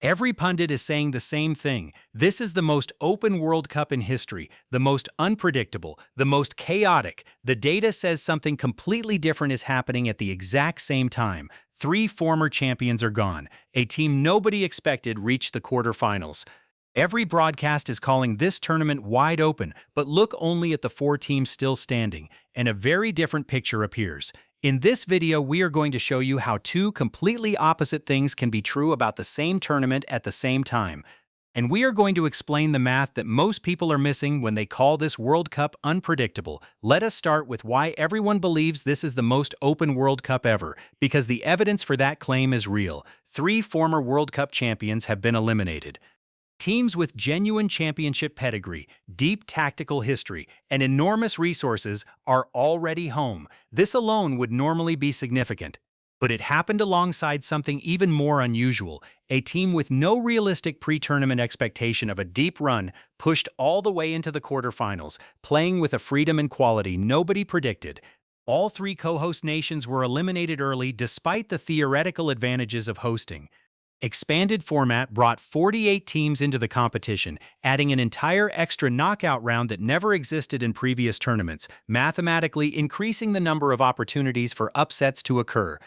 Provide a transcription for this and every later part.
Every pundit is saying the same thing. This is the most open World Cup in history, the most unpredictable, the most chaotic. The data says something completely different is happening at the exact same time. Three former champions are gone. A team nobody expected reached the quarterfinals. Every broadcast is calling this tournament wide open, but look only at the four teams still standing, and a very different picture appears. In this video, we are going to show you how two completely opposite things can be true about the same tournament at the same time. And we are going to explain the math that most people are missing when they call this World Cup unpredictable. Let us start with why everyone believes this is the most open World Cup ever, because the evidence for that claim is real. Three former World Cup champions have been eliminated. Teams with genuine championship pedigree, deep tactical history, and enormous resources are already home. This alone would normally be significant. But it happened alongside something even more unusual. A team with no realistic pre-tournament expectation of a deep run pushed all the way into the quarterfinals, playing with a freedom and quality nobody predicted. All three co-host nations were eliminated early despite the theoretical advantages of hosting. Expanded format brought 48 teams into the competition, adding an entire extra knockout round that never existed in previous tournaments, mathematically increasing the number of opportunities for upsets to occur.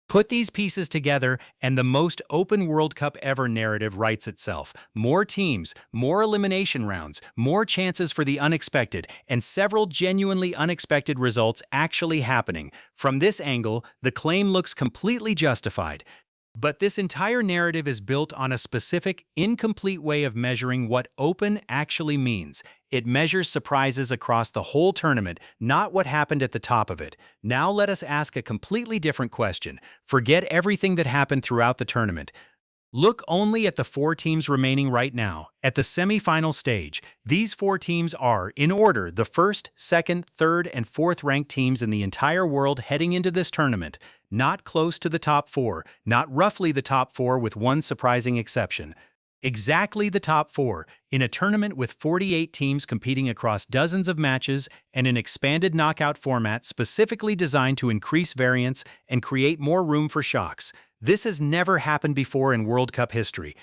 Put these pieces together, and the most open World Cup ever narrative writes itself. More teams, more elimination rounds, more chances for the unexpected, and several genuinely unexpected results actually happening. From this angle, the claim looks completely justified. But this entire narrative is built on a specific, incomplete way of measuring what open actually means. It measures surprises across the whole tournament, not what happened at the top of it. Now let us ask a completely different question. Forget everything that happened throughout the tournament. Look only at the four teams remaining right now. At the semi-final stage, these four teams are, in order, the first, second, third, and fourth ranked teams in the entire world heading into this tournament. Not close to the top four, not roughly the top four with one surprising exception. Exactly the top four, in a tournament with 48 teams competing across dozens of matches and an expanded knockout format specifically designed to increase variance and create more room for shocks. This has never happened before in World Cup history.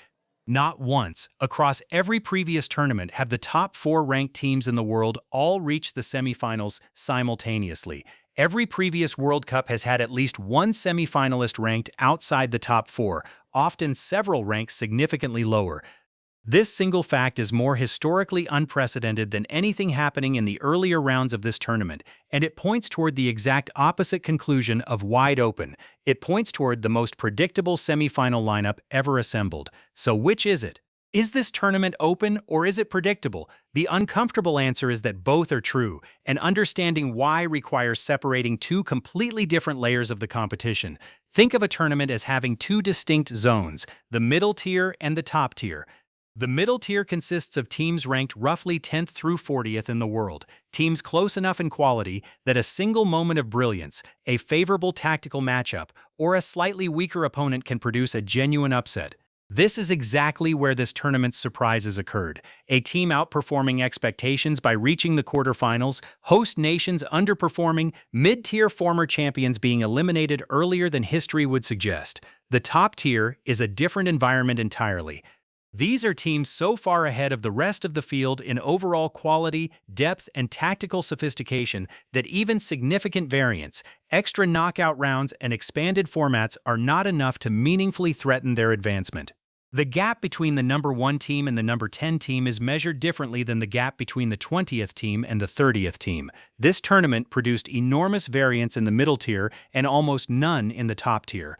Not once, across every previous tournament, have the top four ranked teams in the world all reached the semifinals simultaneously. Every previous World Cup has had at least one semifinalist ranked outside the top four, often several ranks significantly lower. This single fact is more historically unprecedented than anything happening in the earlier rounds of this tournament, and it points toward the exact opposite conclusion of wide open. It points toward the most predictable semifinal lineup ever assembled. So which is it? Is this tournament open or is it predictable? The uncomfortable answer is that both are true, and understanding why requires separating two completely different layers of the competition. Think of a tournament as having two distinct zones, the middle tier and the top tier. The middle tier consists of teams ranked roughly 10th through 40th in the world, teams close enough in quality that a single moment of brilliance, a favorable tactical matchup, or a slightly weaker opponent can produce a genuine upset. This is exactly where this tournament's surprises occurred. A team outperforming expectations by reaching the quarterfinals, host nations underperforming, mid-tier former champions being eliminated earlier than history would suggest. The top tier is a different environment entirely. These are teams so far ahead of the rest of the field in overall quality, depth, and tactical sophistication that even significant variance, extra knockout rounds, and expanded formats are not enough to meaningfully threaten their advancement. The gap between the number 1 team and the number 10 team is measured differently than the gap between the 20th team and the 30th team. This tournament produced enormous variance in the middle tier and almost none in the top tier.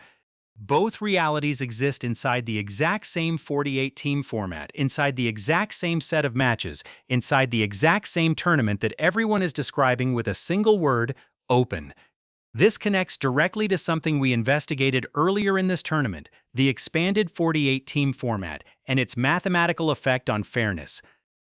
Both realities exist inside the exact same 48-team format, inside the exact same set of matches, inside the exact same tournament that everyone is describing with a single word: open. This connects directly to something we investigated earlier in this tournament, the expanded 48-team format and its mathematical effect on fairness.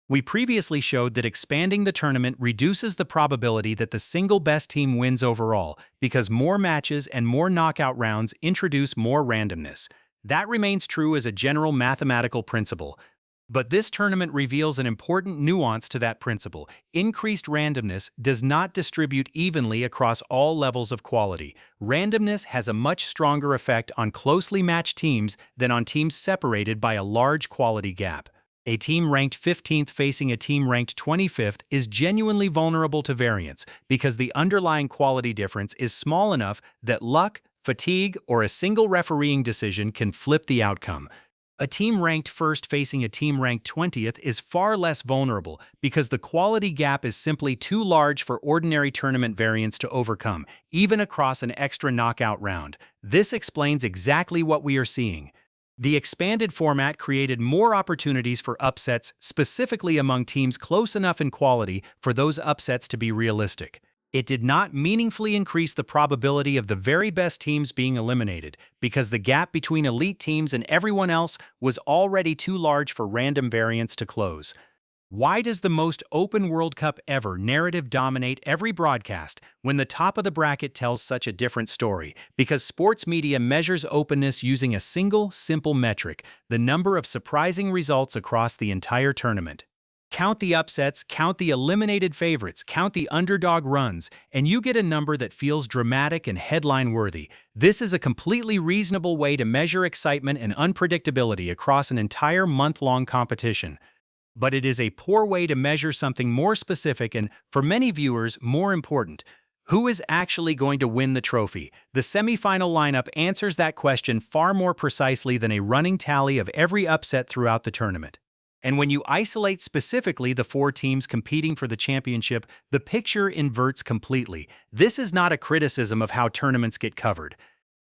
We previously showed that expanding the tournament reduces the probability that the single best team wins overall because more matches and more knockout rounds introduce more randomness. That remains true as a general mathematical principle. But this tournament reveals an important nuance to that principle. Increased randomness does not distribute evenly across all levels of quality. Randomness has a much stronger effect on closely matched teams than on teams separated by a large quality gap. A team ranked 15th facing a team ranked 25th is genuinely vulnerable to variance because the underlying quality difference is small enough that luck, fatigue, or a single refereeing decision can flip the outcome. A team ranked first facing a team ranked 20th is far less vulnerable because the quality gap is simply too large for ordinary tournament variance to overcome, even across an extra knockout round. This explains exactly what we are seeing. The expanded format created more opportunities for upsets, specifically among teams close enough in quality for those upsets to be realistic. It did not meaningfully increase the probability of the very best teams being eliminated, because the gap between elite teams and everyone else was already too large for random variance to close. Why does the most open World Cup ever narrative dominate every broadcast when the top of the bracket tells such a different story? Because sports media measures openness using a single, simple metric: the number of surprising results across the entire tournament. Count the upsets, count the eliminated favorites, count the underdog runs, and you get a number that feels dramatic and headline-worthy. This is a completely reasonable way to measure excitement and unpredictability across an entire month-long competition. But it is a poor way to measure something more specific and, for many viewers, more important: who is actually going to win the trophy? The semifinal lineup answers that question far more precisely than a running tally of every upset throughout the tournament. And when you isolate specifically the four teams competing for the championship, the picture inverts completely. This is not a criticism of how tournaments get covered.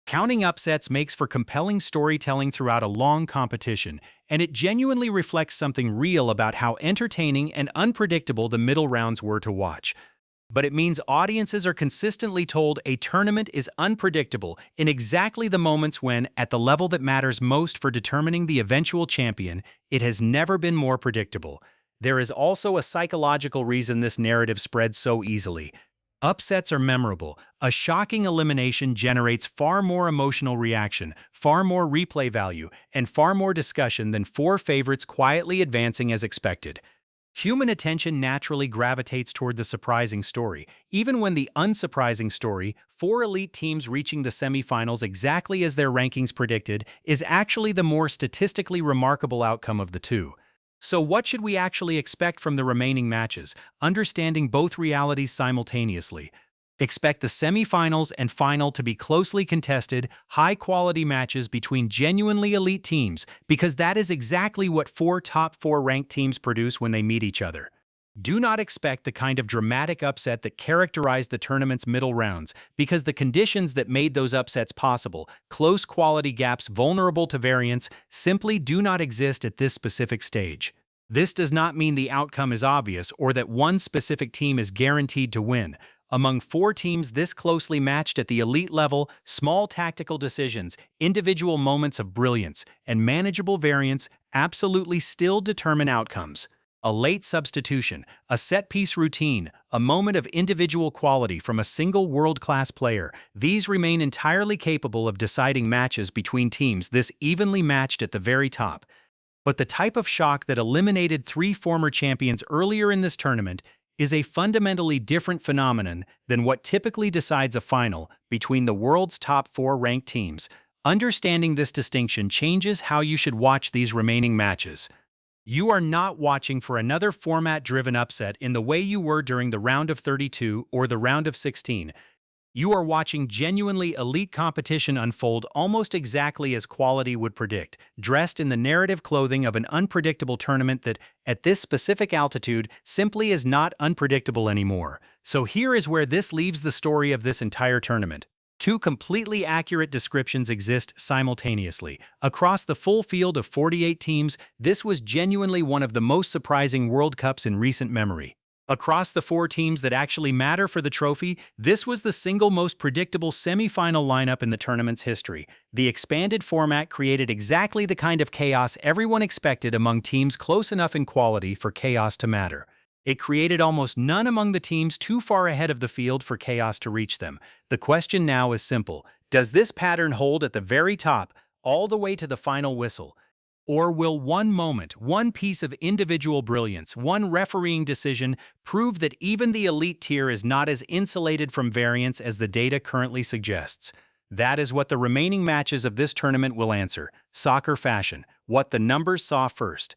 Counting upsets makes for compelling storytelling throughout a long competition, and it genuinely reflects something real about how entertaining and unpredictable the middle rounds were to watch. But it means audiences are consistently told a tournament is unpredictable in exactly the moments when, at the level that matters most for determining the eventual champion, it has never been more predictable. There is also a psychological reason this narrative spreads so easily. Upsets are memorable. A shocking elimination generates far more emotional reaction, far more replay value, and far more discussion than four favorites quietly advancing as expected. Human attention naturally gravitates toward the surprising story, even when the unsurprising story, four elite teams reaching the semifinals exactly as their rankings predicted, is actually the more statistically remarkable outcome of the two. So what should we actually expect from the remaining matches, understanding both realities simultaneously? Expect the semifinals and final to be closely contested, high-quality matches between genuinely elite teams, because that is exactly what four top four ranked teams produce when they meet each other. Do not expect the kind of dramatic upset that characterized the tournament's middle rounds, because the conditions that made those upsets possible, close quality gaps vulnerable to variance, simply do not exist at this specific stage. This does not mean the outcome is obvious or that one specific team is guaranteed to win. Among four teams this closely matched at the elite level, small tactical decisions, individual moments of brilliance, and manageable variance absolutely still determine outcomes. A late substitution, a set-piece routine, a moment of individual quality from a single world-class player, these remain entirely capable of deciding matches between teams this evenly matched at the very top. But the type of shock that eliminated three former champions earlier in this tournament is a fundamentally different phenomenon than what typically decides a final between the world's top four ranked teams. Understanding this distinction changes how you should watch these remaining matches. You are not watching for another format-driven upset in the way you were during the round of 32 or the round of 16. You are watching genuinely elite competition unfold almost exactly as quality would predict, dressed in the narrative clothing of an unpredictable tournament that, at this specific altitude, simply is not unpredictable anymore. So here is where this leaves the story of this entire tournament. Two completely accurate descriptions exist simultaneously. Across the full field of 48 teams, this was genuinely one of the most surprising World Cups in recent memory. Across the four teams that actually matter for the trophy, this was the single most predictable semi-final lineup in the tournament's history. The expanded format created exactly the kind of chaos everyone expected among teams close enough in quality for chaos to matter. It created almost none among the teams too far ahead of the field for chaos to reach them. The question now is simple: does this pattern hold at the very top, all the way to the final whistle? Or will one moment, one piece of individual brilliance, one refereeing decision prove that even the elite tier is not as insulated from variance as the data currently suggests? That is what the remaining matches of this tournament will answer, soccer fashion, what the numbers saw first.